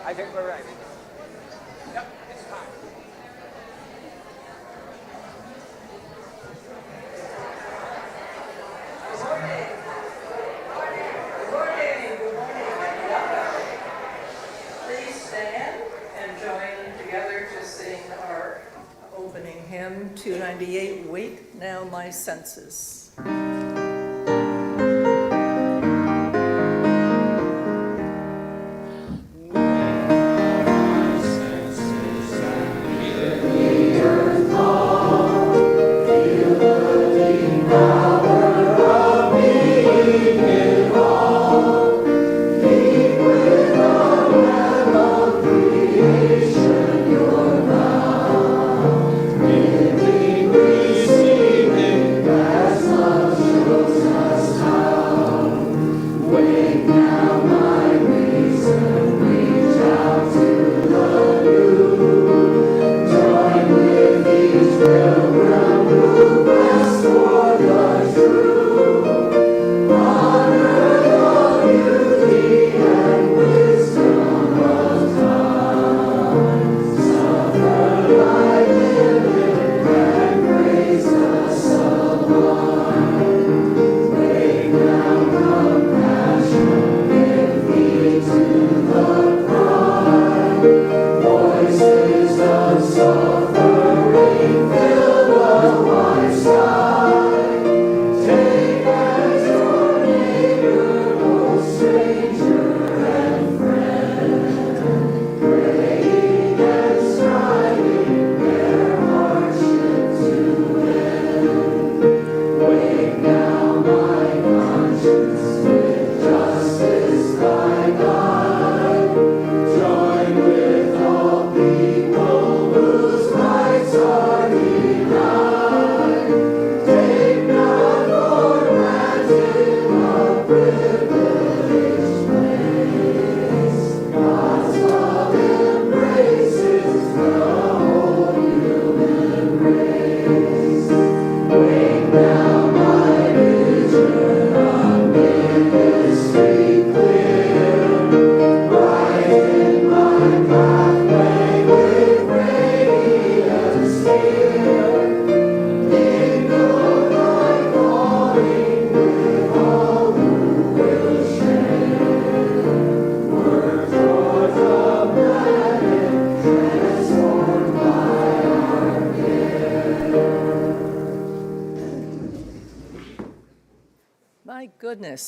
I think we're ready. Yep, it's time. Good morning. Please stand and join together to sing our opening hymn, 298, Wake Now My Senses.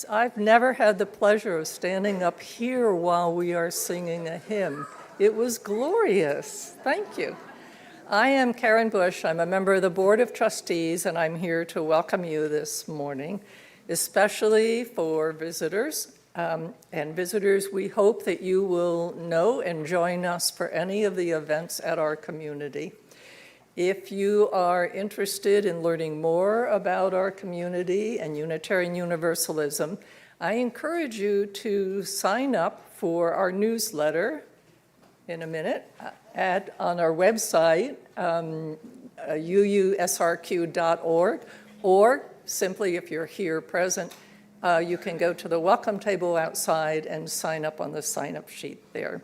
I've never had the pleasure of standing up here while we are singing a hymn. It was glorious. Thank you. I am Karen Bush. I'm a member of the Board of Trustees, and I'm here to welcome you this morning, especially for visitors. And visitors, we hope that you will know and join us for any of the events at our community. If you are interested in learning more about our community and Unitarian Universalism, I encourage you to sign up for our newsletter in a minute on our website, uusrq.org, or simply if you're here present, you can go to the welcome table outside and sign up on the sign-up sheet there.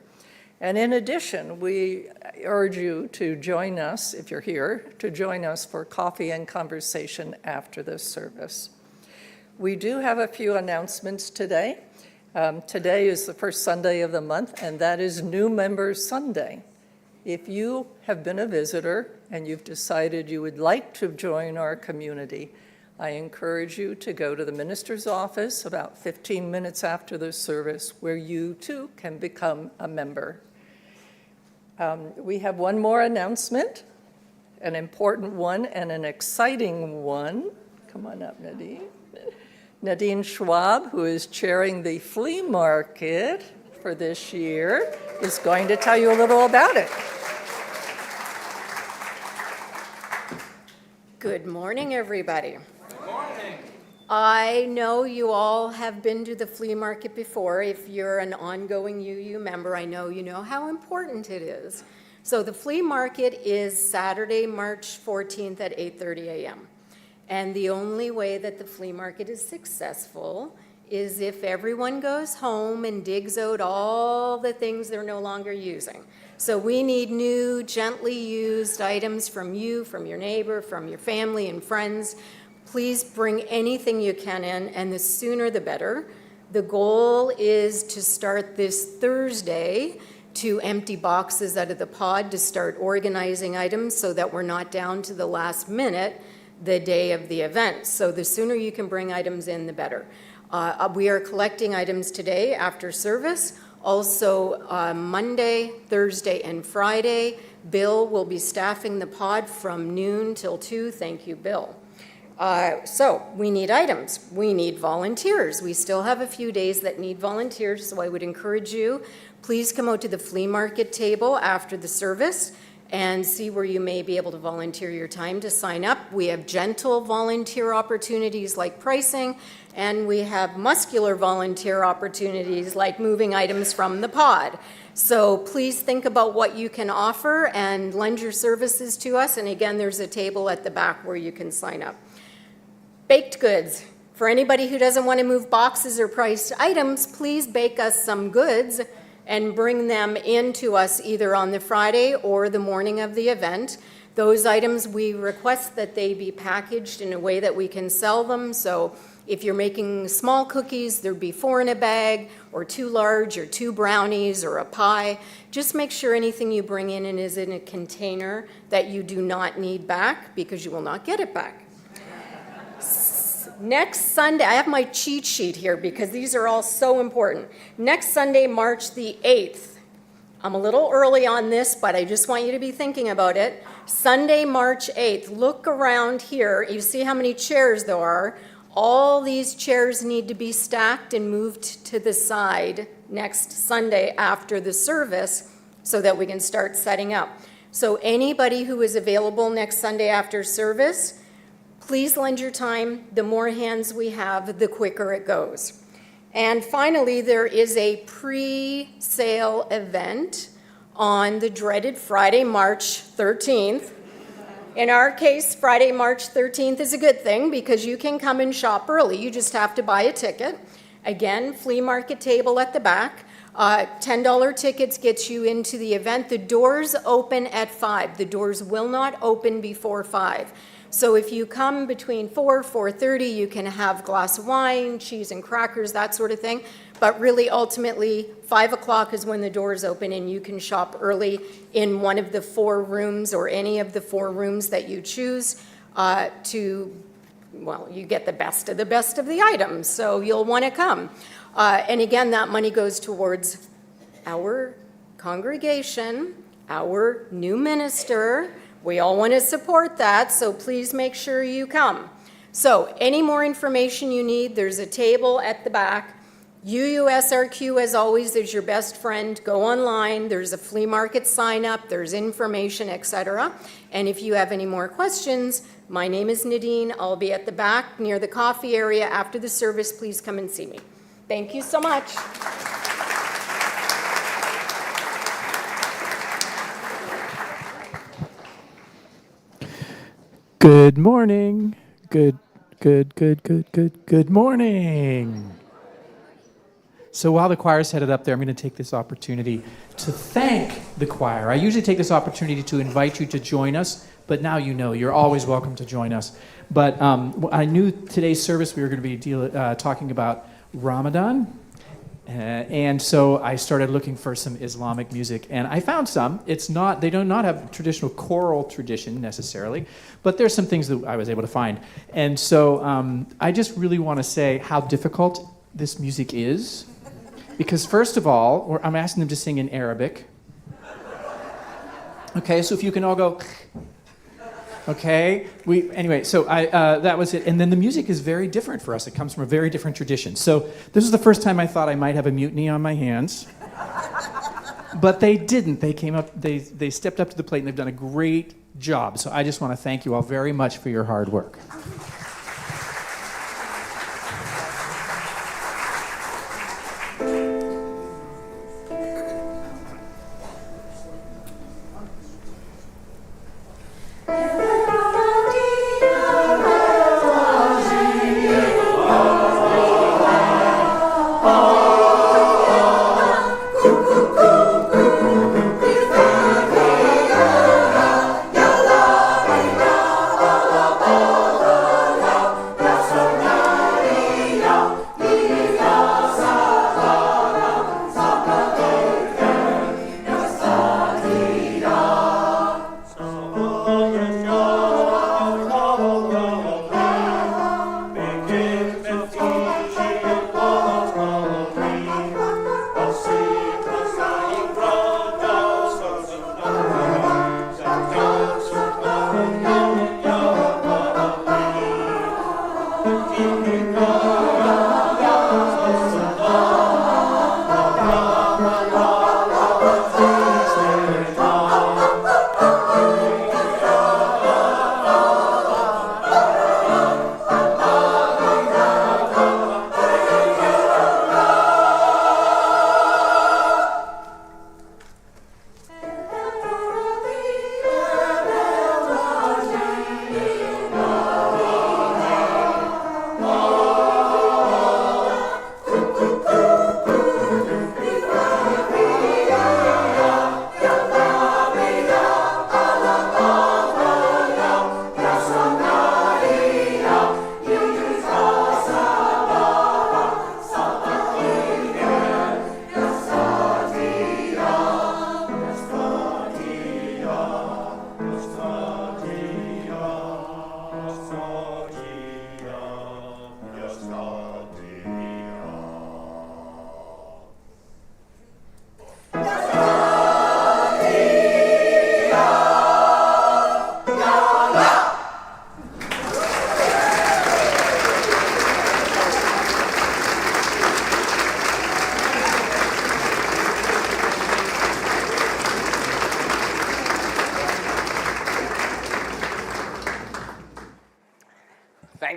And in addition, we urge you to join us, if you're here, to join us for coffee and conversation after this service. We do have a few announcements today. Today is the first Sunday of the month, and that is New Members Sunday. If you have been a visitor and you've decided you would like to join our community, I encourage you to go to the minister's office about 15 minutes after the service, where you too can become a member. We have one more announcement, an important one and an exciting one. Come on up, Nadine. Nadine Schwab, who is chairing the flea market for this year, is going to tell you a little about it. Good morning, everybody. Good morning. I know you all have been to the flea market before. If you're an ongoing UU member, I know you know how important it is. So the flea market is Saturday, March 14th at 8:30 a.m. And the only way that the flea market is successful is if everyone goes home and digs out all the things they're no longer using. So we need new, gently used items from you, from your neighbor, from your family and friends. Please bring anything you can in, and the sooner the better. The goal is to start this Thursday to empty boxes out of the pod to start organizing items so that we're not down to the last minute the day of the event. So the sooner you can bring items in, the better. We are collecting items today after service. Also, Monday, Thursday, and Friday, Bill will be staffing the pod from noon till 2. Thank you, Bill. So we need items. We need volunteers. We still have a few days that need volunteers, so I would encourage you, please come out to the flea market table after the service and see where you may be able to volunteer your time to sign up. We have gentle volunteer opportunities like pricing, and we have muscular volunteer opportunities like moving items from the pod. So please think about what you can offer and lend your services to us. And again, there's a table at the back where you can sign up. Baked goods. For anybody who doesn't want to move boxes or priced items, please bake us some goods and bring them in to us either on the Friday or the morning of the event. Those items, we request that they be packaged in a way that we can sell them. So if you're making small cookies, there'd be 4 in a bag, or 2 large, or 2 brownies, or a pie. Just make sure anything you bring in is in a container that you do not need back, because you will not get it back. Next Sunday, I have my cheat sheet here because these are all so important. Next Sunday, March the 8th. I'm a little early on this, but I just want you to be thinking about it. Sunday, March 8th. Look around here. You see how many chairs there are. All these chairs need to be stacked and moved to the side next Sunday after the service so that we can start setting up. So anybody who is available next Sunday after service, please lend your time. The more hands we have, the quicker it goes. And finally, there is a pre-sale event on the dreaded Friday, March 13th. In our case, Friday, March 13th is a good thing because you can come and shop early. You just have to buy a ticket. Again, flea market table at the back. $10 tickets gets you into the event. The doors open at 5. The doors will not open before 5. So if you come between 4:30, you can have a glass of wine, cheese and crackers, that sort of thing. But really, ultimately, 5 o'clock is when the doors open and you can shop early in one of the 4 rooms or any of the 4 rooms that you choose you get the best of the items. So you'll want to come. And again, that money goes towards our congregation, our new minister. We all want to support that, so please make sure you come. So any more information you need, there's a table at the back. UUSRQ, as always, is your best friend. Go online. There's a flea market sign up. There's information, etc. And if you have any more questions, my name is Nadine. I'll be at the back near the coffee area after the service. Please come and see me. Thank you so much. Good morning. Good morning. So while the choir's headed up there, I'm going to take this opportunity to thank the choir. I usually take this opportunity to invite you to join us, but now you know you're always welcome to join us. But I knew today's service we were going to be talking about Ramadan. And so I started looking for some Islamic music, and I found some. They do not have traditional choral tradition necessarily, but there's some things that I was able to find. And so I just really want to say how difficult this music is, because first of all, I'm asking them to sing in Arabic. Okay, so if you can all go. Okay. So that was it. And then the music is very different for us. It comes from a very different tradition. So this was the first time I thought I might have a mutiny on my hands. But they didn't. They came up, they stepped up to the plate, and they've done a great job. So I just want to thank you all very much for your hard work.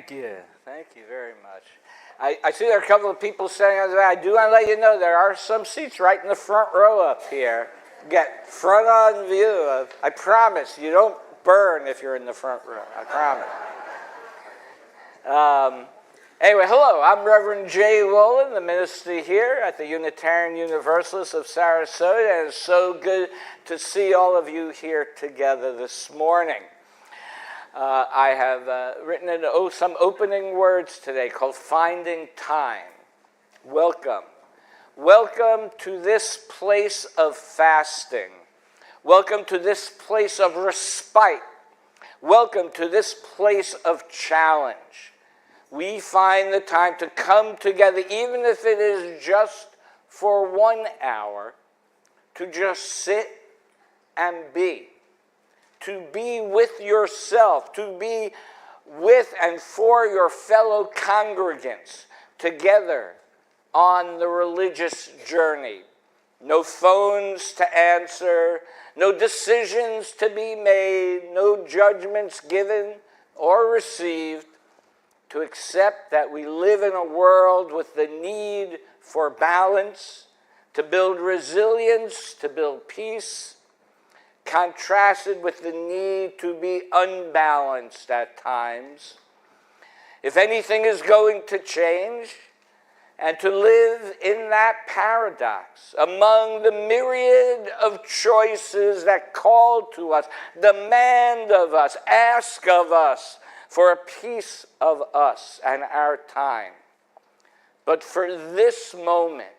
Thank you. Thank you very much. I see there are a couple of people saying, I do want to let you know there are some seats right in the front row up here. Get front on view. I promise you don't burn if you're in the front row. I promise. Anyway, hello. I'm Reverend J. Wolin, the minister here at the Unitarian Universalists of Sarasota, and it's so good to see all of you here together this morning. I have written some opening words today called Finding Time. Welcome. Welcome to this place of fasting. Welcome to this place of respite. Welcome to this place of challenge. We find the time to come together, even if it is just for 1 hour, to just sit and be. To be with yourself, to be with and for your fellow congregants together on the religious journey. No phones to answer, no decisions to be made, no judgments given or received, to accept that we live in a world with the need for balance, to build resilience, to build peace, contrasted with the need to be unbalanced at times. If anything is going to change, and to live in that paradox among the myriad of choices that call to us, demand of us, ask of us for a piece of us and our time. But for this moment,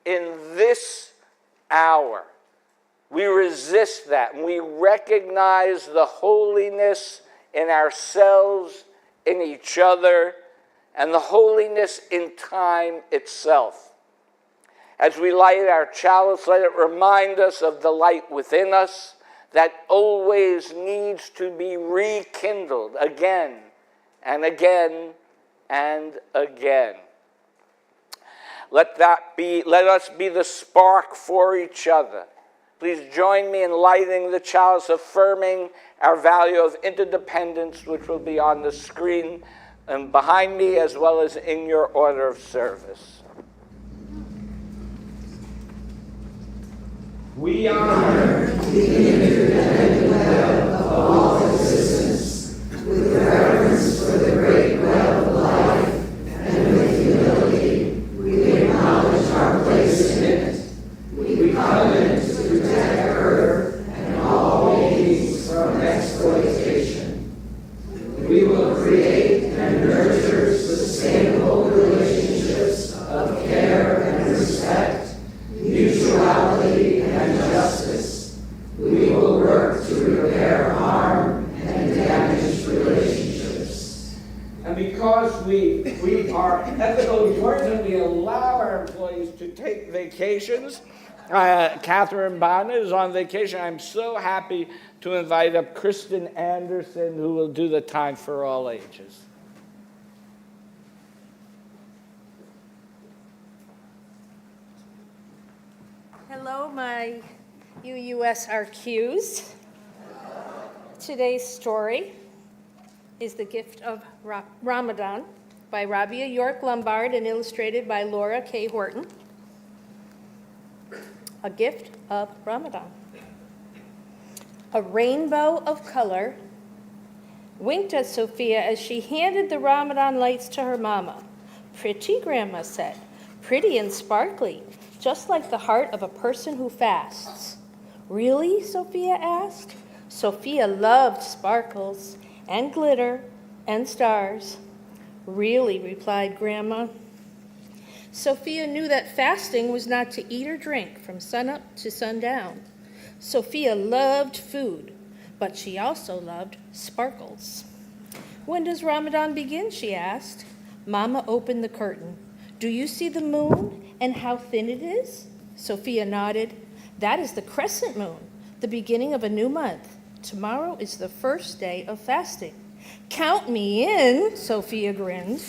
in this hour, we resist that, and we recognize the holiness in ourselves, in each other, and the holiness in time itself. As we light our chalice, let it remind us of the light within us that always needs to be rekindled again and again and again. Let us be the spark for each other. Please join me in lighting the chalice, affirming our value of interdependence, which will be on the screen and behind me, as well as in your order of service. We honor the interdependent web of all existence with reverence for the great web of life, and with humility we acknowledge our place in it. We covenant to protect Earth and all beings from exploitation. We will create and nurture sustainable relationships of care and respect, mutuality and justice. We will work to repair harm and damaged relationships. And because we are ethical employers and we allow our employees to take vacations, Catherine Bonner is on vacation. I'm so happy to invite up Kristen Anderson, who will do the time for all ages. Hello, my UUSRQs. Today's story is The Gift of Ramadan by Rabia York Lombard and illustrated by Laura K. Horton. A Gift of Ramadan. A rainbow of color winked at Sophia as she handed the Ramadan lights to her mama. Pretty, Grandma said. Pretty and sparkly, just like the heart of a person who fasts. Really? Sophia asked. Sophia loved sparkles and glitter and stars. Really, replied Grandma. Sophia knew that fasting was not to eat or drink from sunup to sundown. Sophia loved food, but she also loved sparkles. When does Ramadan begin? She asked. Mama opened the curtain. Do you see the moon and how thin it is? Sophia nodded. That is the crescent moon, the beginning of a new month. Tomorrow is the first day of fasting. Count me in, Sophia grinned.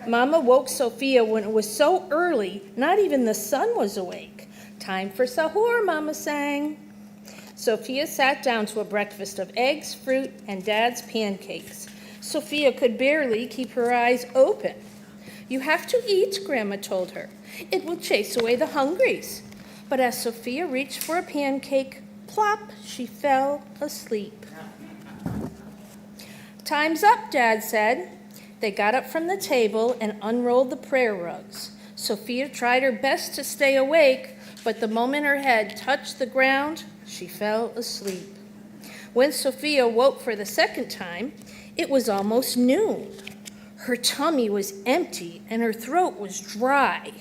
Mama woke Sophia when it was so early, not even the sun was awake. Time for sahur, Mama sang. Sophia sat down to a breakfast of eggs, fruit, and Dad's pancakes. Sophia could barely keep her eyes open. "You have to eat," Grandma told her. "It will chase away the hungries." But as Sophia reached for a pancake, plop, she fell asleep. "Time's up," Dad said. They got up from the table and unrolled the prayer rugs. Sophia tried her best to stay awake, but the moment her head touched the ground, she fell asleep. When Sophia woke for the second time, it was almost noon. Her tummy was empty and her throat was dry.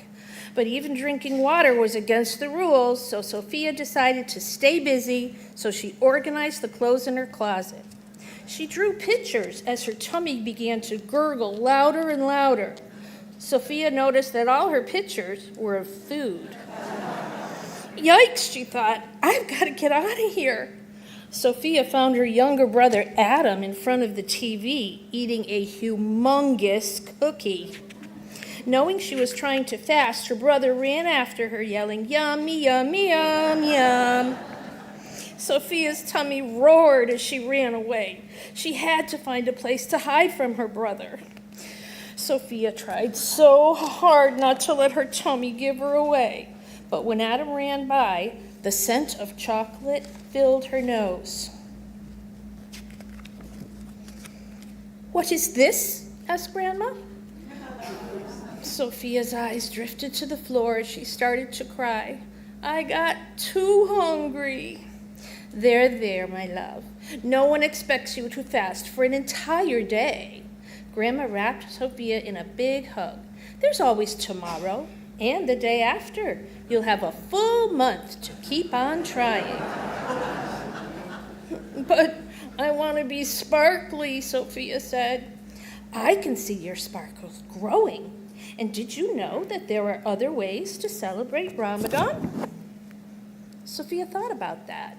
But even drinking water was against the rules, so Sophia decided to stay busy, so she organized the clothes in her closet. She drew pictures as her tummy began to gurgle louder and louder. Sophia noticed that all her pictures were of food. "Yikes," she thought, "I've got to get out of here." Sophia found her younger brother Adam in front of the TV eating a humongous cookie. Knowing she was trying to fast, her brother ran after her, yelling, "Yummy, yummy, yum, yum." Sophia's tummy roared as she ran away. She had to find a place to hide from her brother. Sophia tried so hard not to let her tummy give her away, but when Adam ran by, the scent of chocolate filled her nose. "What is this?" asked Grandma. Sophia's eyes drifted to the floor as she started to cry. "I got too hungry." There, my love. No one expects you to fast for an entire day." Grandma wrapped Sophia in a big hug. "There's always tomorrow and the day after. You'll have a full month to keep on trying." "But I want to be sparkly," Sophia said. "I can see your sparkles growing. And did you know that there are other ways to celebrate Ramadan?" Sophia thought about that.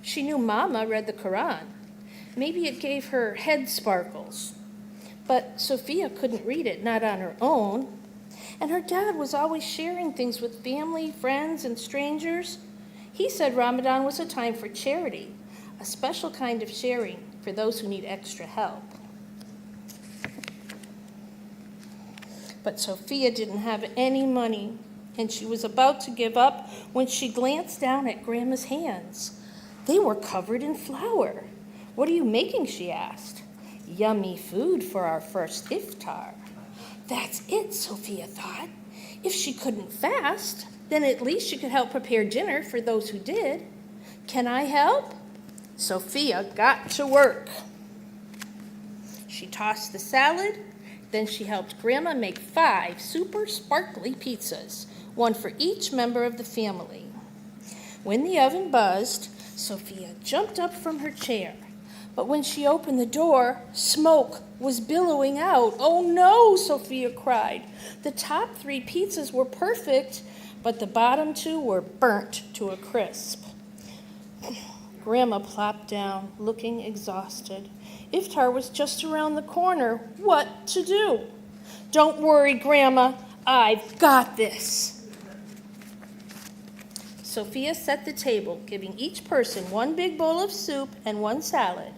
She knew Mama read the Quran. Maybe it gave her head sparkles. But Sophia couldn't read it, not on her own. And her dad was always sharing things with family, friends, and strangers. He said Ramadan was a time for charity, a special kind of sharing for those who need extra help. But Sophia didn't have any money, and she was about to give up when she glanced down at Grandma's hands. They were covered in flour. "What are you making?" she asked. "Yummy food for our first iftar." That's it, Sophia thought. If she couldn't fast, then at least she could help prepare dinner for those who did. "Can I help?" Sophia got to work. She tossed the salad, then she helped Grandma make 5 super sparkly pizzas, one for each member of the family. When the oven buzzed, Sophia jumped up from her chair. But when she opened the door, smoke was billowing out. "Oh no," Sophia cried. The top 3 pizzas were perfect, but the bottom 2 were burnt to a crisp. Grandma plopped down, looking exhausted. Iftar was just around the corner. What to do? "Don't worry, Grandma. I've got this." Sophia set the table, giving each person 1 big bowl of soup and 1 salad.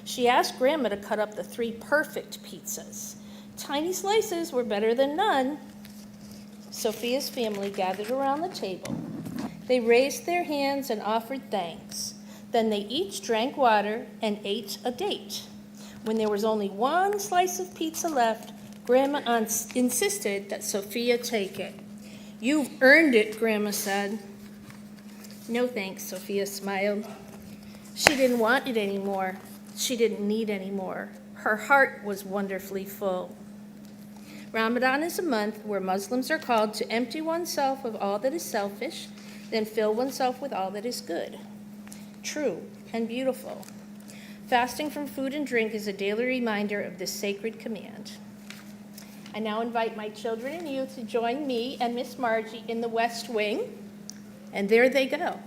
She asked Grandma to cut up the 3 perfect pizzas. Tiny slices were better than none. Sophia's family gathered around the table. They raised their hands and offered thanks. Then they each drank water and ate a date. When there was only 1 slice of pizza left, Grandma insisted that Sophia take it. "You've earned it," Grandma said. "No thanks," Sophia smiled. She didn't want it anymore. She didn't need any more. Her heart was wonderfully full. Ramadan is a month where Muslims are called to empty oneself of all that is selfish, then fill oneself with all that is good, true, and beautiful. Fasting from food and drink is a daily reminder of this sacred command. I now invite my children and youth to join me and Miss Margie in the West Wing. And there they go.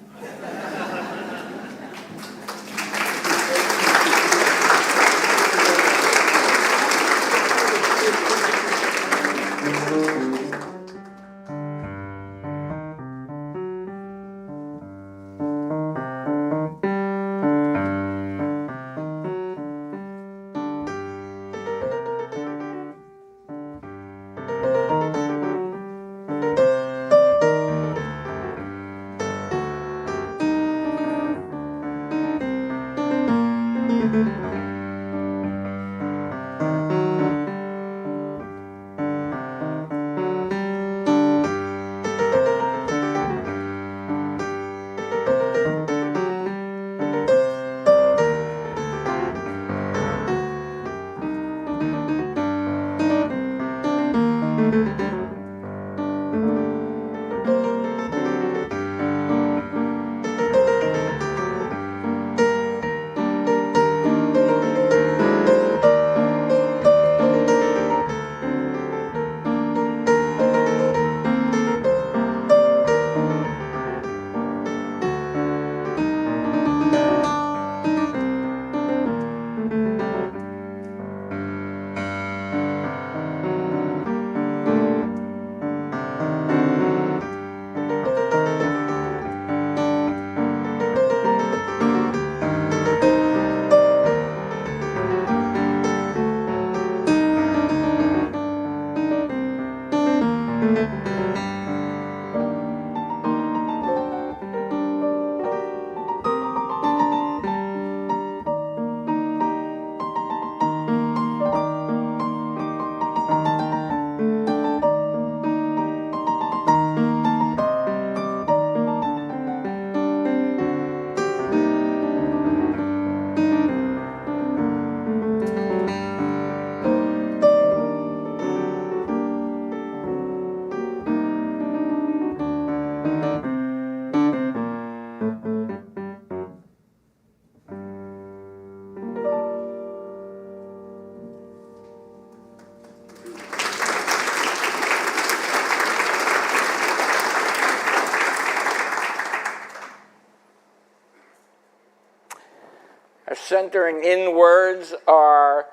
Our centering in words are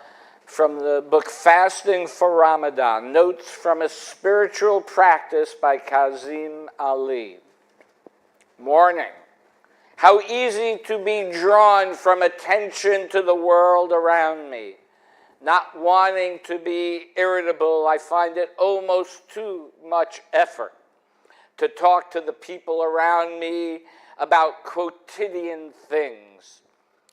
from the book Fasting for Ramadan, Notes from a Spiritual Practice by Kazim Ali. Morning. How easy to be drawn from attention to the world around me. Not wanting to be irritable, I find it almost too much effort to talk to the people around me about quotidian things.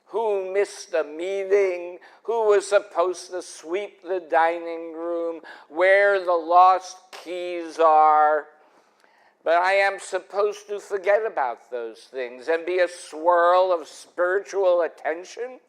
Who missed a meeting, who was supposed to sweep the dining room, where the lost keys are. But I am supposed to forget about those things and be a swirl of spiritual attention.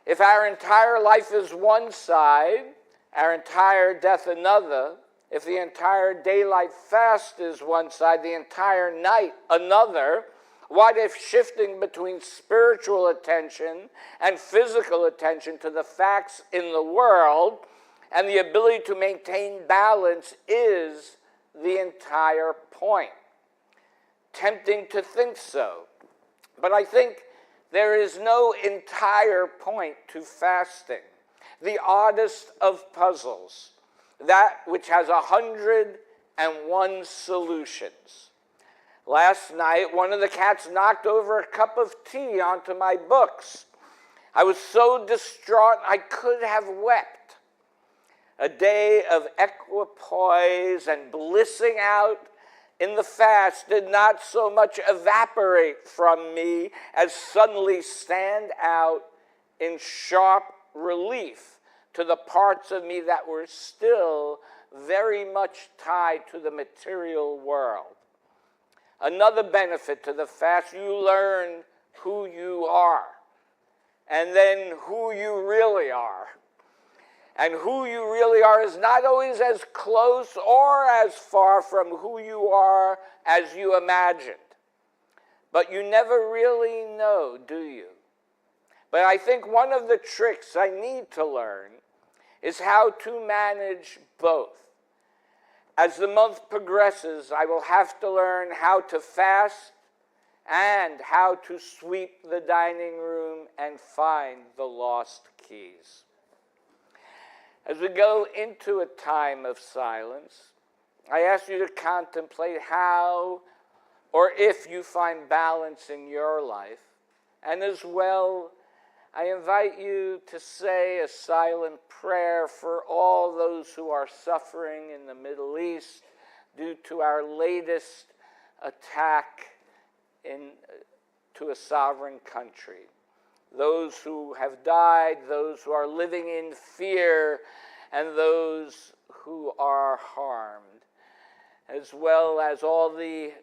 If our entire life is one side, our entire death another, if the entire daylight fast is one side, the entire night another, what if shifting between spiritual attention and physical attention to the facts in the world and the ability to maintain balance is the entire point? Tempting to think so, but I think there is no entire point to fasting. The oddest of puzzles, that which has 101 solutions. Last night, one of the cats knocked over a cup of tea onto my books. I was so distraught I could have wept. A day of equipoise and blissing out in the fast did not so much evaporate from me as suddenly stand out in sharp relief to the parts of me that were still very much tied to the material world. Another benefit to the fast, you learn who you are, and then who you really are. And who you really are is not always as close or as far from who you are as you imagined. But you never really know, do you? But I think one of the tricks I need to learn is how to manage both. As the month progresses, I will have to learn how to fast and how to sweep the dining room and find the lost keys. As we go into a time of silence, I ask you to contemplate how or if you find balance in your life. And as well, I invite you to say a silent prayer for all those who are suffering in the Middle East due to our latest attack to a sovereign country. Those who have died, those who are living in fear, and those who are harmed, as well as all the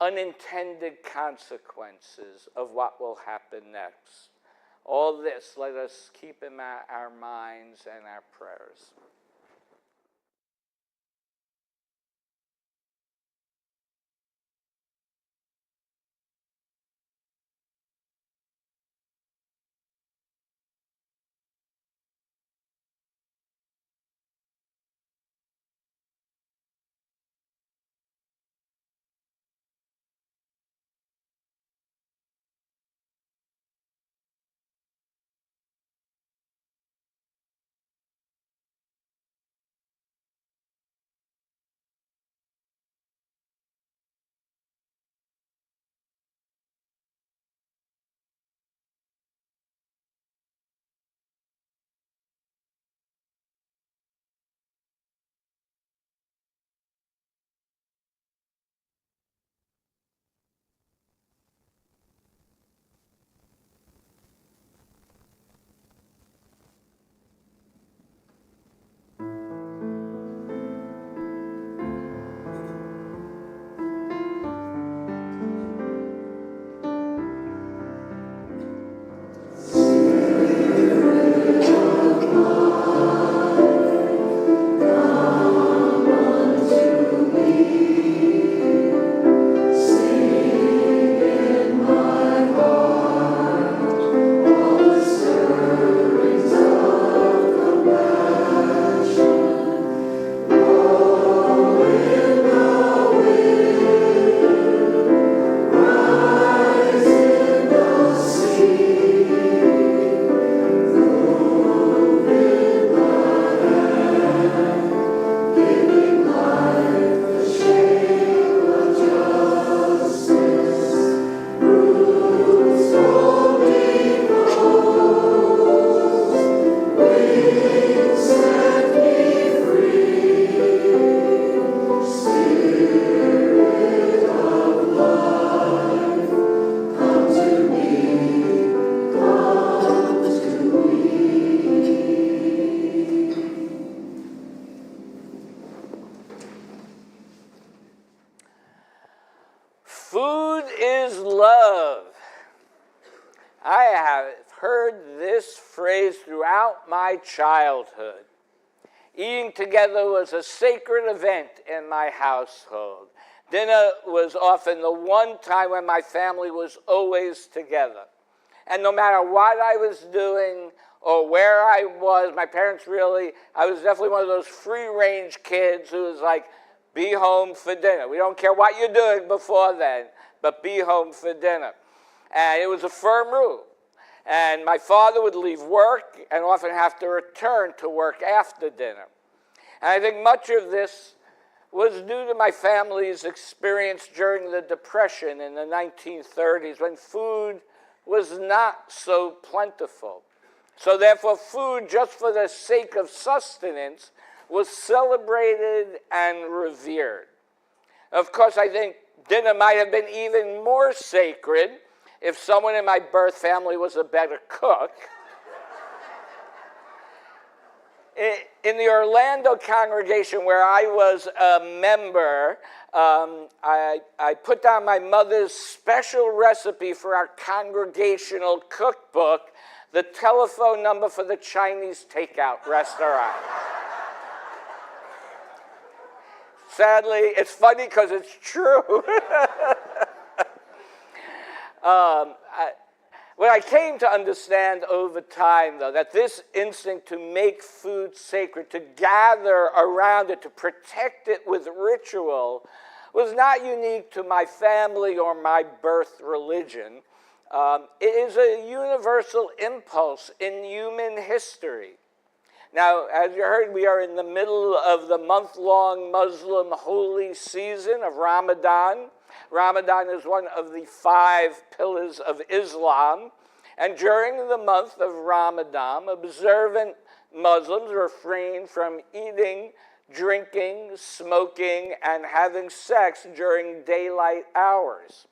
unintended consequences of what will happen next. All this, let us keep in our minds and our prayers. Food is love. I have heard this phrase throughout my childhood. Eating together was a sacred event in my household. Dinner was often the one time when my family was always together. And no matter what I was doing or where I was, my parents I was definitely one of those free-range kids who was like, be home for dinner. We don't care what you're doing before then, but be home for dinner. And it was a firm rule. And my father would leave work and often have to return to work after dinner. And I think much of this was due to my family's experience during the Depression in the 1930s when food was not so plentiful. So therefore, food, just for the sake of sustenance, was celebrated and revered. Of course, I think dinner might have been even more sacred if someone in my birth family was a better cook. In the Orlando congregation where I was a member, I put down my mother's special recipe for our congregational cookbook, the telephone number for the Chinese takeout restaurant. Sadly, it's funny because it's true. What I came to understand over time, though, that this instinct to make food sacred, to gather around it, to protect it with ritual, was not unique to my family or my birth religion. It is a universal impulse in human history. Now, as you heard, we are in the middle of the month-long Muslim holy season of Ramadan. Ramadan is one of the 5 pillars of Islam. And during the month of Ramadan, observant Muslims refrain from eating, drinking, smoking, and having sex during daylight hours.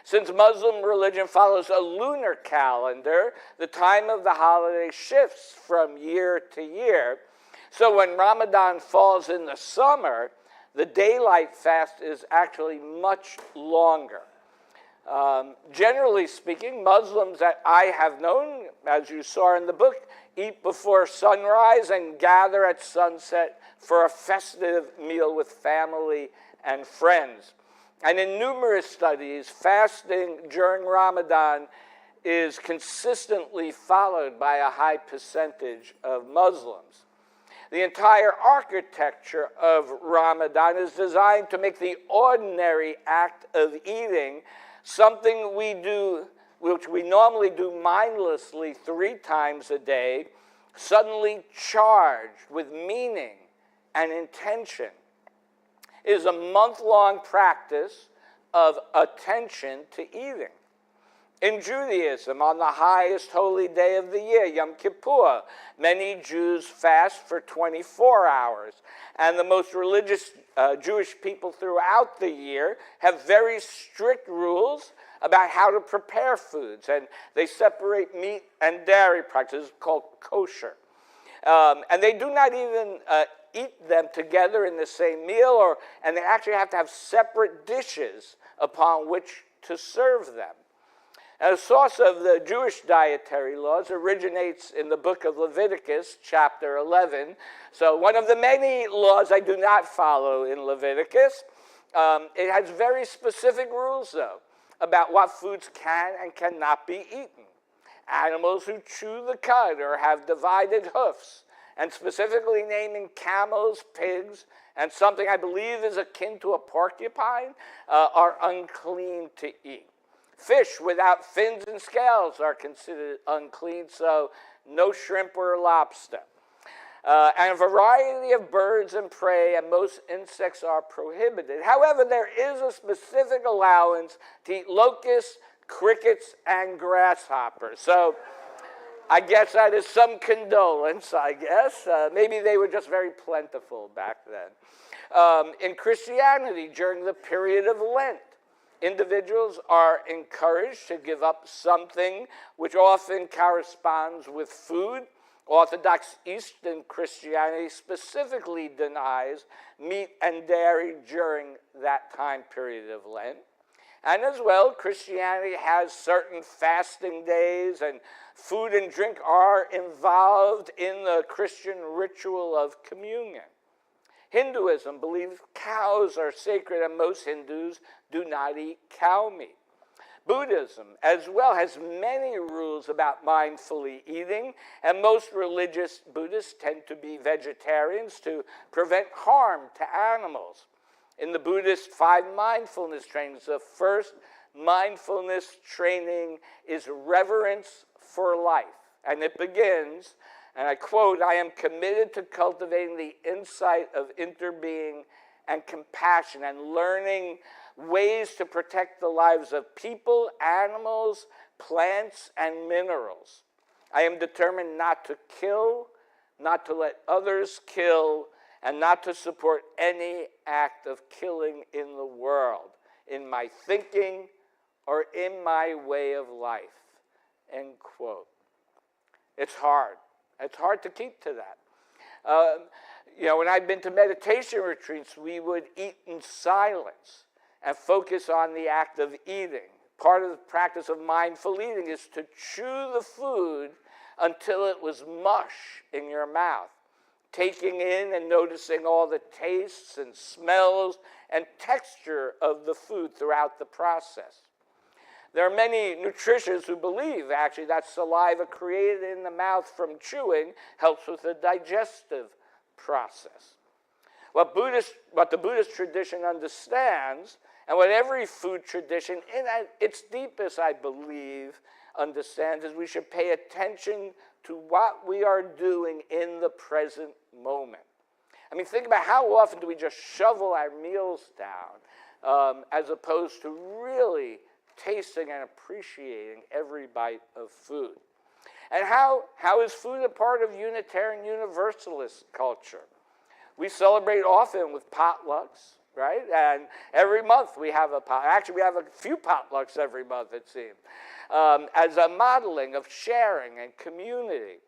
Since Muslim religion follows a lunar calendar, the time of the holiday shifts from year to year. So when Ramadan falls in the summer, the daylight fast is actually much longer. Generally speaking, Muslims that I have known, as you saw in the book, eat before sunrise and gather at sunset for a festive meal with family and friends. And in numerous studies, fasting during Ramadan is consistently followed by a high percentage of Muslims. The entire architecture of Ramadan is designed to make the ordinary act of eating something we do, which we normally do mindlessly 3 times a day, suddenly charged with meaning and intention. It is a month-long practice of attention to eating. In Judaism, on the highest holy day of the year, Yom Kippur, many Jews fast for 24 hours. And the most religious Jewish people throughout the year have very strict rules about how to prepare foods. And they separate meat and dairy practices called kosher. And they do not even eat them together in the same meal, and they actually have to have separate dishes upon which to serve them. And the source of the Jewish dietary laws originates in the book of Leviticus, chapter 11. So one of the many laws I do not follow in Leviticus. It has very specific rules, though, about what foods can and cannot be eaten. Animals who chew the cud or have divided hoofs, and specifically naming camels, pigs, and something I believe is akin to a porcupine, are unclean to eat. Fish without fins and scales are considered unclean, so no shrimp or lobster. And a variety of birds and prey and most insects are prohibited. However, there is a specific allowance to eat locusts, crickets, and grasshoppers. So I guess that is some condolence, I guess. Maybe they were just very plentiful back then. In Christianity, during the period of Lent, individuals are encouraged to give up something which often corresponds with food. Orthodox Eastern Christianity specifically denies meat and dairy during that time period of Lent. And as well, Christianity has certain fasting days, and food and drink are involved in the Christian ritual of communion. Hinduism believes cows are sacred, and most Hindus do not eat cow meat. Buddhism, as well, has many rules about mindfully eating, and most religious Buddhists tend to be vegetarians to prevent harm to animals. In the Buddhist 5 mindfulness trainings, the first mindfulness training is reverence for life. And it begins, and I quote, "I am committed to cultivating the insight of interbeing and compassion and learning ways to protect the lives of people, animals, plants, and minerals. I am determined not to kill, not to let others kill, and not to support any act of killing in the world, in my thinking or in my way of life," end quote. It's hard. It's hard to keep to that. When I've been to meditation retreats, we would eat in silence and focus on the act of eating. Part of the practice of mindful eating is to chew the food until it was mush in your mouth, taking in and noticing all the tastes and smells and texture of the food throughout the process. There are many nutritionists who believe, actually, that saliva created in the mouth from chewing helps with the digestive process. What the Buddhist tradition understands, and what every food tradition, in its deepest, I believe, understands, is we should pay attention to what we are doing in the present moment. I mean, think about how often do we just shovel our meals down as opposed to really tasting and appreciating every bite of food. And how is food a part of Unitarian Universalist culture? We celebrate often with potlucks, right? And every month we have actually we have a few potlucks every month, it seems, as a modeling of sharing and community.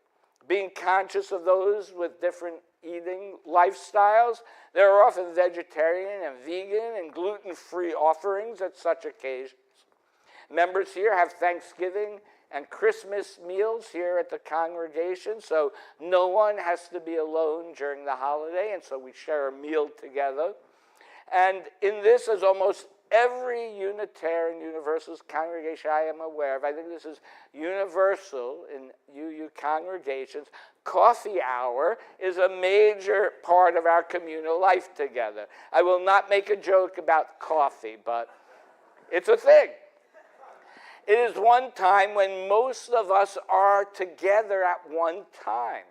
Being conscious of those with different eating lifestyles, there are often vegetarian and vegan and gluten-free offerings at such occasions. Members here have Thanksgiving and Christmas meals here at the congregation, so no one has to be alone during the holiday, and so we share a meal together. And in this, as almost every Unitarian Universalist congregation I am aware of, I think this is universal in UU congregations, coffee hour is a major part of our communal life together. I will not make a joke about coffee, but it's a thing. It is one time when most of us are together at one time.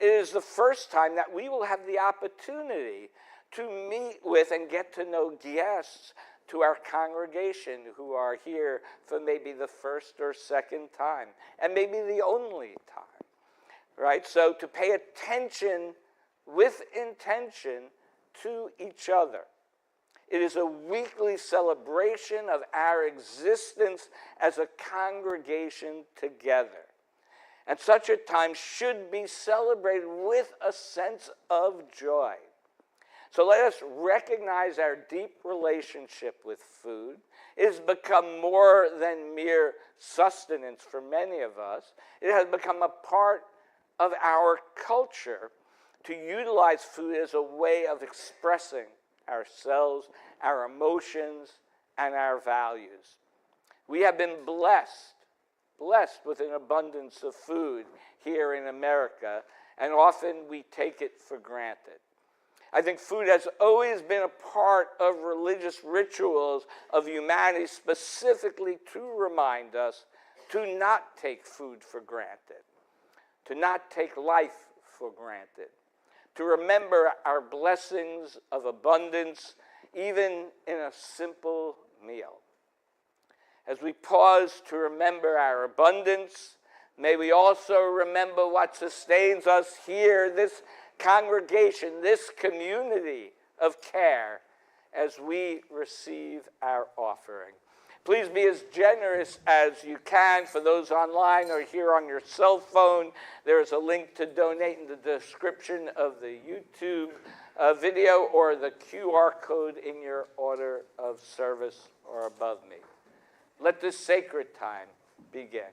It is the first time that we will have the opportunity to meet with and get to know guests to our congregation who are here for maybe the first or second time, and maybe the only time, right? So to pay attention with intention to each other. It is a weekly celebration of our existence as a congregation together. And such a time should be celebrated with a sense of joy. So let us recognize our deep relationship with food. It has become more than mere sustenance for many of us. It has become a part of our culture to utilize food as a way of expressing ourselves, our emotions, and our values. We have been blessed with an abundance of food here in America, and often we take it for granted. I think food has always been a part of religious rituals of humanity, specifically to remind us to not take food for granted, to not take life for granted, to remember our blessings of abundance, even in a simple meal. As we pause to remember our abundance, may we also remember what sustains us here, this congregation, this community of care, as we receive our offering. Please be as generous as you can. For those online or here on your cell phone, there is a link to donate in the description of the YouTube video or the QR code in your order of service or or above me. Let this sacred time begin.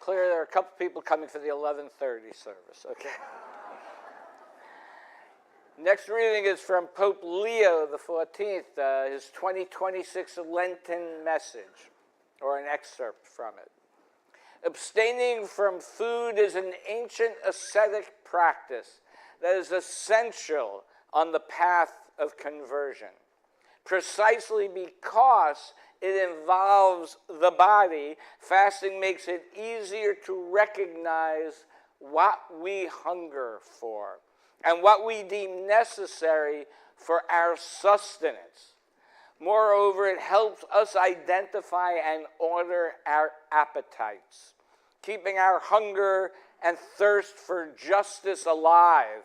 Clear, there are a couple people coming for the 11:30 service, okay? Next reading is from Pope Leo XIV, his 2026 Lenten message, or an excerpt from it. Abstaining from food is an ancient ascetic practice that is essential on the path of conversion, precisely because it involves the body. Fasting makes it easier to recognize what we hunger for and what we deem necessary for our sustenance. Moreover, it helps us identify and order our appetites, keeping our hunger and thirst for justice alive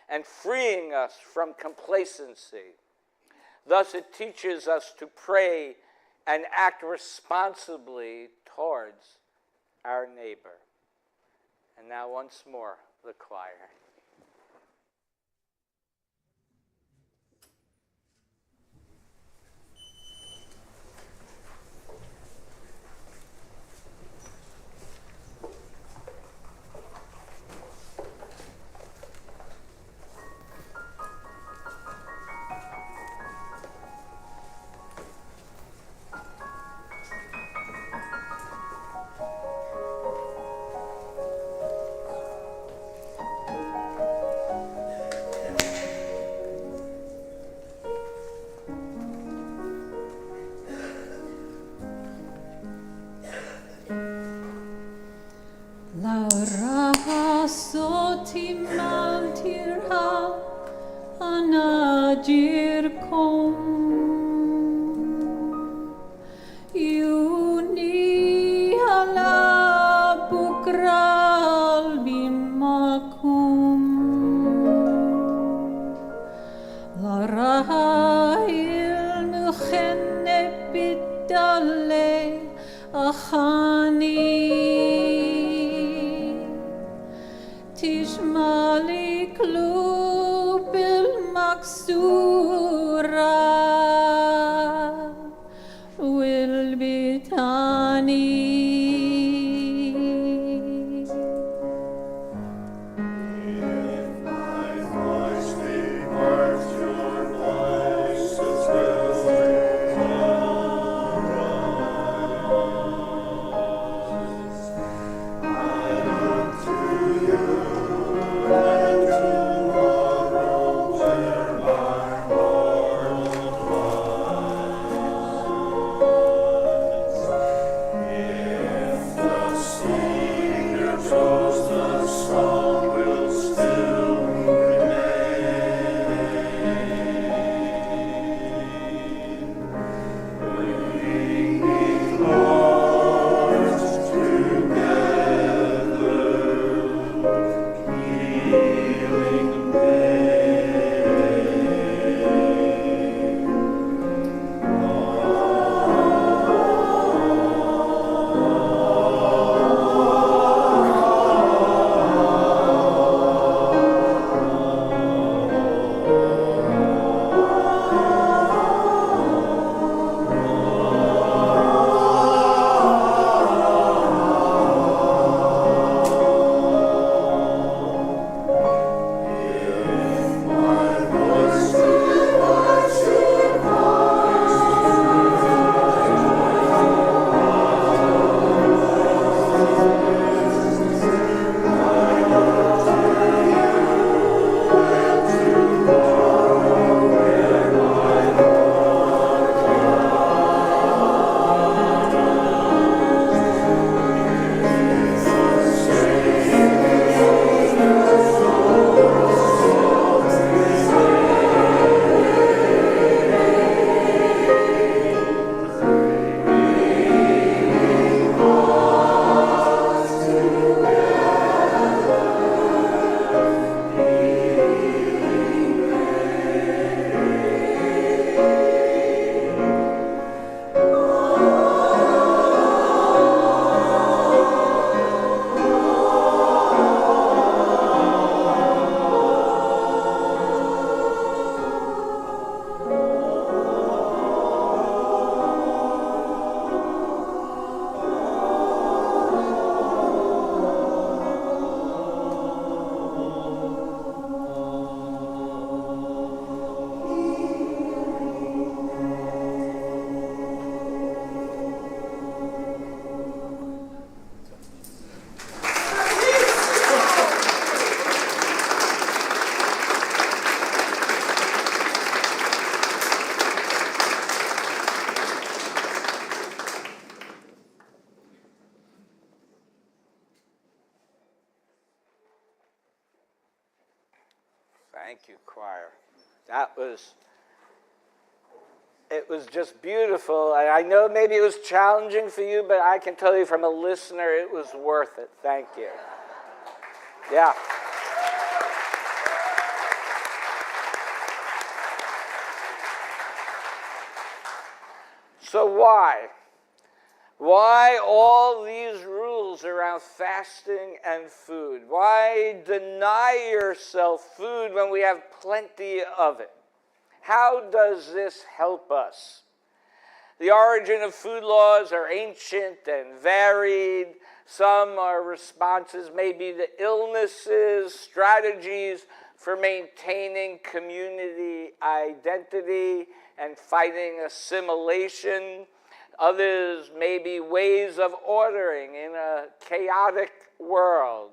and freeing us from complacency. Thus, it teaches us to pray and act responsibly towards our neighbor. And now once more, the choir. ajirkum yuni ala bukral bimakum larahil nukhenne bidale akhani tishmali klubil maksura will be tani. Thank you, choir. It was just beautiful. I know maybe it was challenging for you, but I can tell you from a listener, it was worth it. Thank you. Yeah. So why? Why all these rules around fasting and food? Why deny yourself food when we have plenty of it? How does this help us? The origin of food laws are ancient and varied. Some are responses maybe to illnesses, strategies for maintaining community identity and fighting assimilation. Others may be ways of ordering in a chaotic world.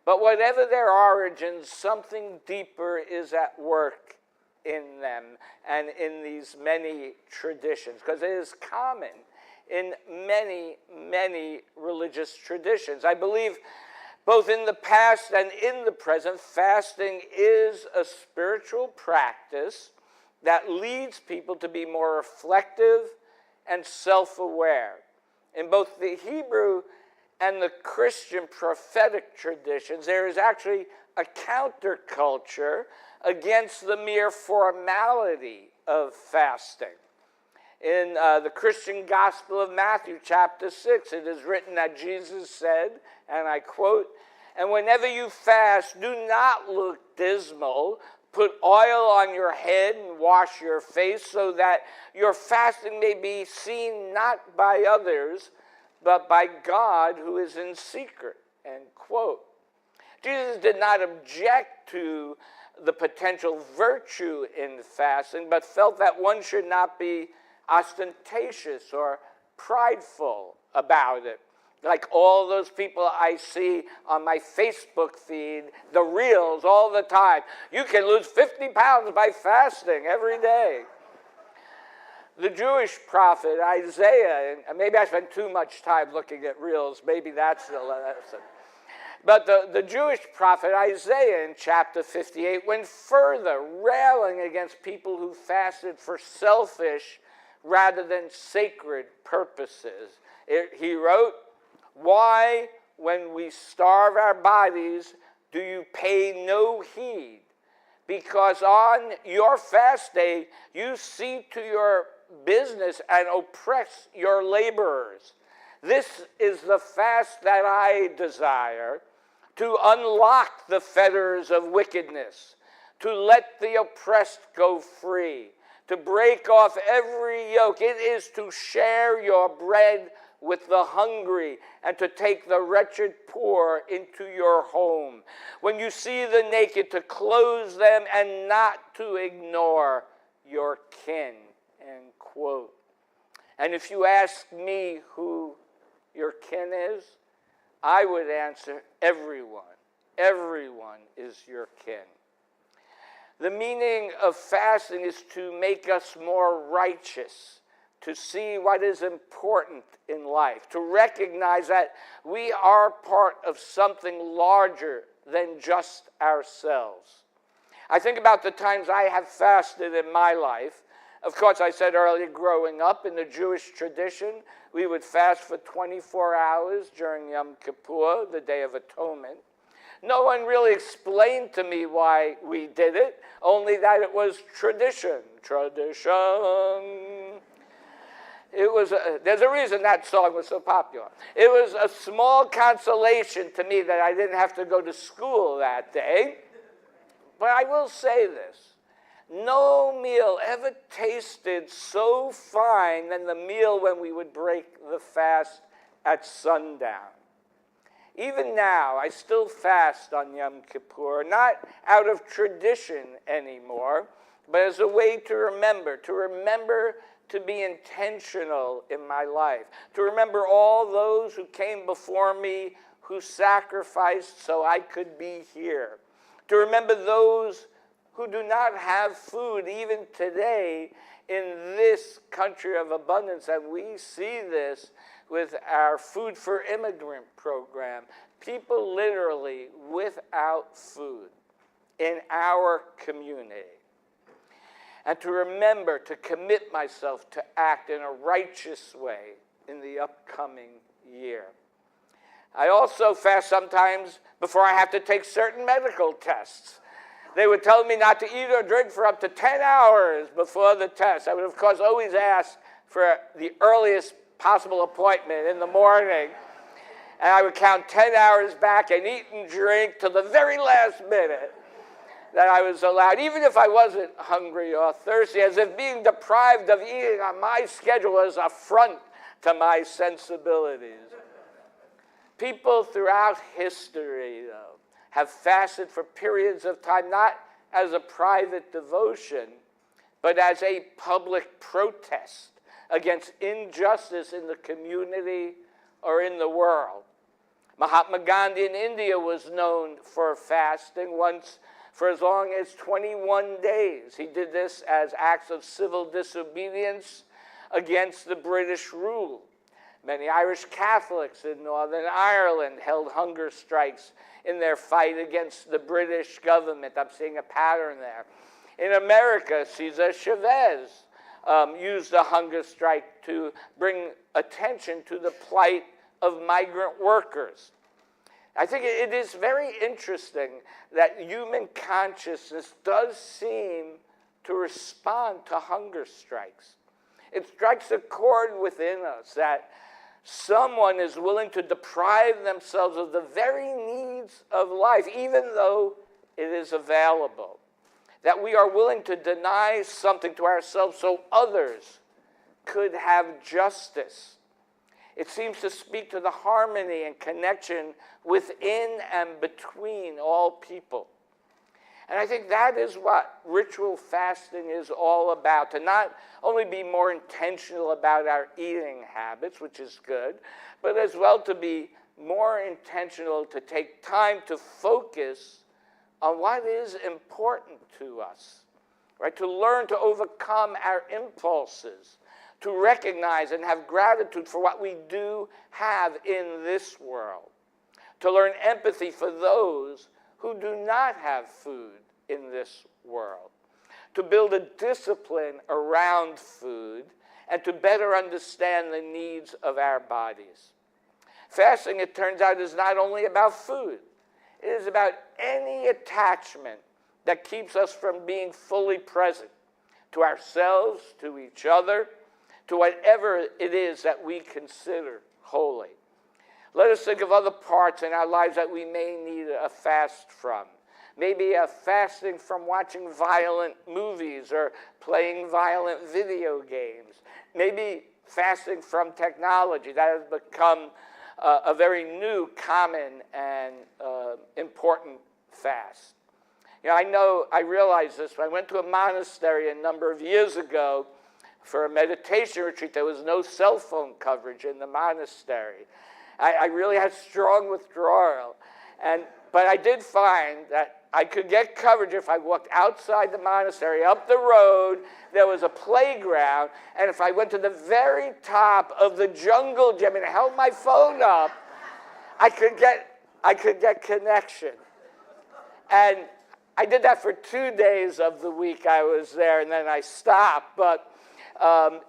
But whatever their origins, something deeper is at work in them and in these many traditions, because it is common in many, many religious traditions. I believe Both in the past and in the present, fasting is a spiritual practice that leads people to be more reflective and self-aware. In both the Hebrew and the Christian prophetic traditions, there is actually a counterculture against the mere formality of fasting. In the Christian Gospel of Matthew, chapter 6, it is written that Jesus said, and I quote, "And whenever you fast, do not look dismal. Put oil on your head and wash your face so that your fasting may be seen not by others, but by God who is in secret," end quote. Jesus did not object to the potential virtue in fasting, but felt that one should not be ostentatious or prideful about it. Like all those people I see on my Facebook feed, the reels all the time. You can lose 50 pounds by fasting every day. The Jewish prophet Isaiah, and maybe I spend too much time looking at reels, maybe that's the lesson. But the Jewish prophet Isaiah in chapter 58 went further, railing against people who fasted for selfish rather than sacred purposes. He wrote, "Why, when we starve our bodies, do you pay no heed? Because on your fast day, you see to your business and oppress your laborers. This is the fast that I desire, to unlock the fetters of wickedness, to let the oppressed go free, to break off every yoke. It is to share your bread with the hungry and to take the wretched poor into your home. When you see the naked, to clothe them and not to ignore your kin," end quote. And if you ask me who your kin is, I would answer everyone. Everyone is your kin. The meaning of fasting is to make us more righteous, to see what is important in life, to recognize that we are part of something larger than just ourselves. I think about the times I have fasted in my life. Of course, I said earlier, growing up in the Jewish tradition, we would fast for 24 hours during Yom Kippur, the Day of Atonement. No one really explained to me why we did it, only that it was tradition. Tradition. There's a reason that song was so popular. It was a small consolation to me that I didn't have to go to school that day. But I will say this. No meal ever tasted so fine than the meal when we would break the fast at sundown. Even now, I still fast on Yom Kippur, not out of tradition anymore, but as a way to remember to be intentional in my life, to remember all those who came before me, who sacrificed so I could be here, to remember those who do not have food even today in this country of abundance. And we see this with our Food for Immigrant program. People literally without food in our community. And to remember to commit myself to act in a righteous way in the upcoming year. I also fast sometimes before I have to take certain medical tests. They would tell me not to eat or drink for up to 10 hours before the test. I would, of course, always ask for the earliest possible appointment in the morning. And I would count 10 hours back and eat and drink to the very last minute that I was allowed, even if I wasn't hungry or thirsty, as if being deprived of eating on my schedule was an affront to my sensibilities. People throughout history, though, have fasted for periods of time, not as a private devotion, but as a public protest against injustice in the community or in the world. Mahatma Gandhi in India was known for fasting once for as long as 21 days. He did this as acts of civil disobedience against the British rule. Many Irish Catholics in Northern Ireland held hunger strikes in their fight against the British government. I'm seeing a pattern there. In America, Cesar Chavez used a hunger strike to bring attention to the plight of migrant workers. I think it is very interesting that human consciousness does seem to respond to hunger strikes. It strikes a chord within us that someone is willing to deprive themselves of the very needs of life, even though it is available. That we are willing to deny something to ourselves so others could have justice. It seems to speak to the harmony and connection within and between all people. And I think that is what ritual fasting is all about, to not only be more intentional about our eating habits, which is good, but as well to be more intentional, to take time to focus on what is important to us, right? To learn to overcome our impulses, to recognize and have gratitude for what we do have in this world, to learn empathy for those who do not have food in this world, to build a discipline around food, and to better understand the needs of our bodies. Fasting, it turns out, is not only about food. It is about any attachment that keeps us from being fully present to ourselves, to each other, to whatever it is that we consider holy. Let us think of other parts in our lives that we may need a fast from. Maybe a fasting from watching violent movies or playing violent video games. Maybe fasting from technology. That has become a very new, common, and important fast. You know, I realized this when I went to a monastery a number of years ago for a meditation retreat. There was no cell phone coverage in the monastery. I really had strong withdrawal. But I did find that I could get coverage if I walked outside the monastery, up the road, there was a playground, and if I went to the very top of the jungle gym and held my phone up, I could get connection. And I did that for 2 days of the week I was there, and then I stopped. But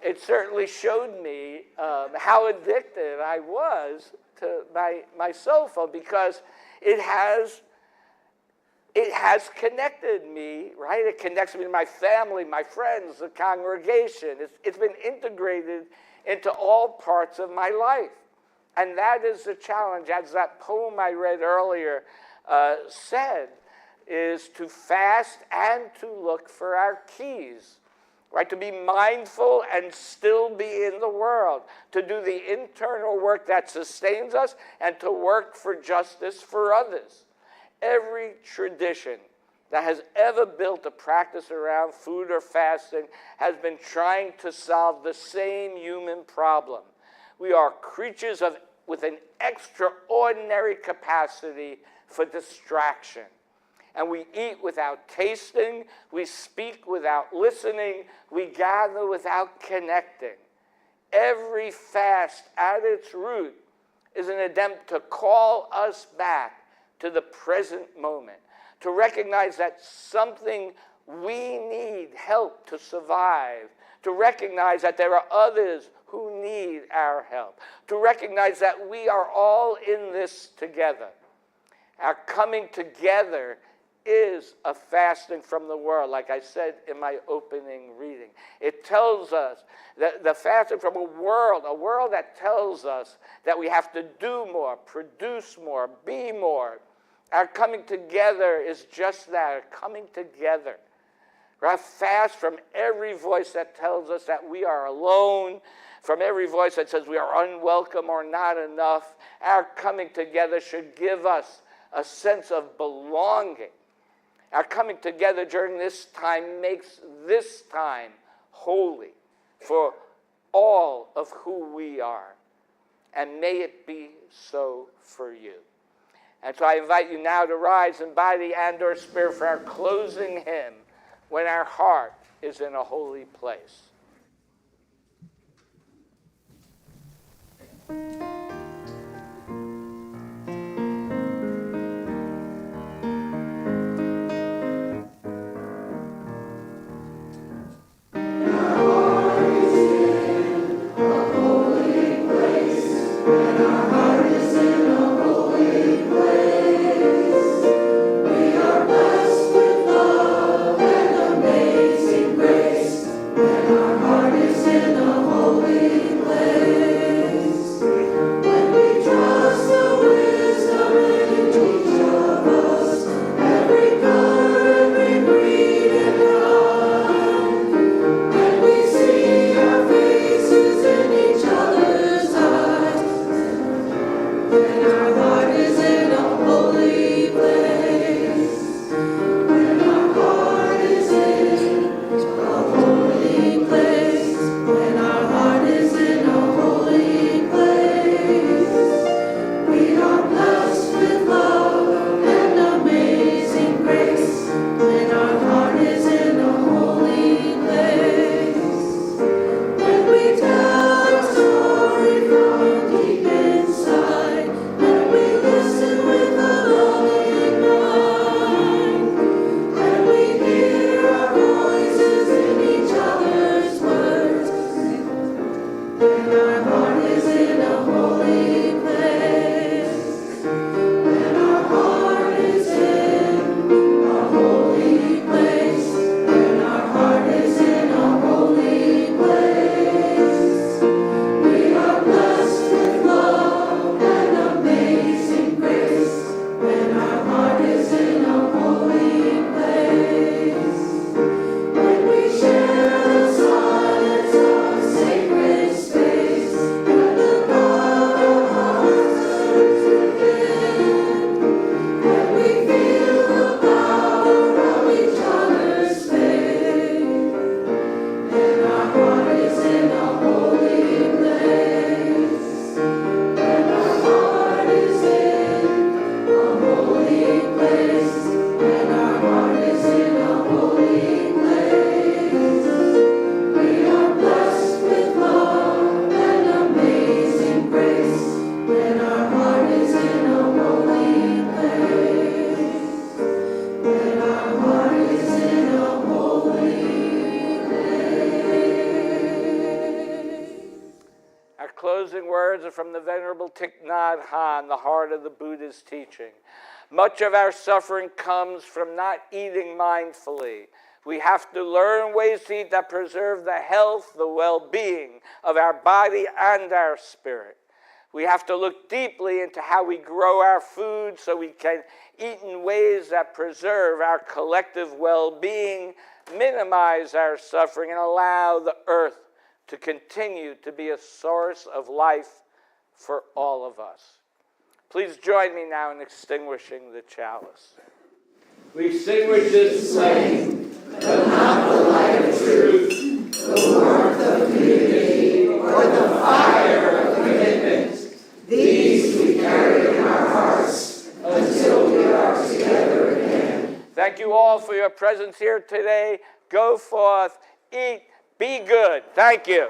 it certainly showed me how addicted I was to my cell phone, because it has connected me, right? It connects me to my family, my friends, the congregation. It's been integrated into all parts of my life. And that is the challenge, as that poem I read earlier said, is to fast and to look for our keys, right? To be mindful and still be in the world, to do the internal work that sustains us and to work for justice for others. Every tradition that has ever built a practice around food or fasting has been trying to solve the same human problem. We are creatures with an extraordinary capacity for distraction. And we eat without tasting, we speak without listening, we gather without connecting. Every fast at its root is an attempt to call us back to the present moment, to recognize that something we need help to survive, to recognize that there are others who need our help, to recognize that we are all in this together. Our coming together is a fasting from the world, like I said in my opening reading. It tells us that the fasting from a world that tells us that we have to do more, produce more, be more. Our coming together is just that, a coming together. We're a fast from every voice that tells us that we are alone, from every voice that says we are unwelcome or not enough. Our coming together should give us a sense of belonging. Our coming together during this time makes this time holy for all of who we are. And may it be so for you. And so I invite you now to rise in body and or spirit for our closing hymn, When Our Heart is in a Holy Place. Closing words are from the Venerable Thich Nhat Hanh, the heart of the Buddha's teaching. Much of our suffering comes from not eating mindfully. We have to learn ways to eat that preserve the health, the well-being of our body and our spirit. We have to look deeply into how we grow our food so we can eat in ways that preserve our collective well-being, minimize our suffering, and allow the earth to continue to be a source of life for all of us. Please join me now in extinguishing the chalice. We extinguish this flame, but not the light of truth, the warmth of community, or the fire of commitment. These we carry in our hearts until we are together again. Thank you all for your presence here today. Go forth, eat, be good. Thank you.